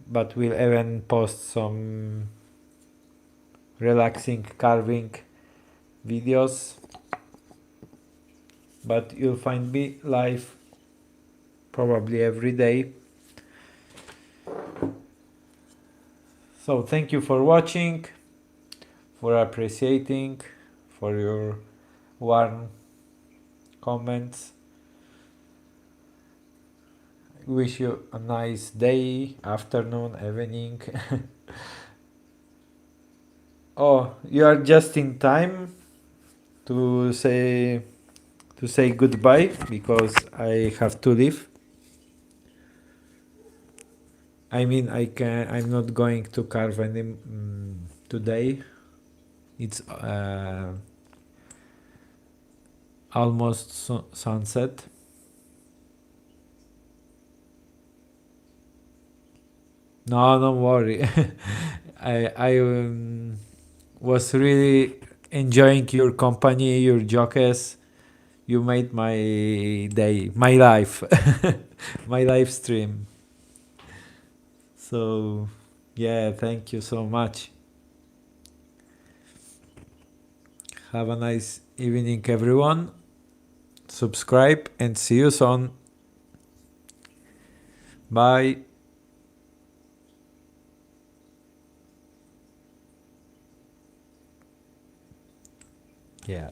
but we'll even post some relaxing carving videos. But you'll find me live probably every day. So thank you for watching, for appreciating, for your warm comments. Wish you a nice day, afternoon, evening. Oh, you are just in time to say goodbye because I have to leave. I mean, I'm not going to carve any today. It's almost sunset. No, don't worry. I was really enjoying your company, your jokes. You made my day, my life, my live stream. So, yeah, thank you so much. Have a nice evening, everyone. Subscribe and see you soon. Bye. Yeah.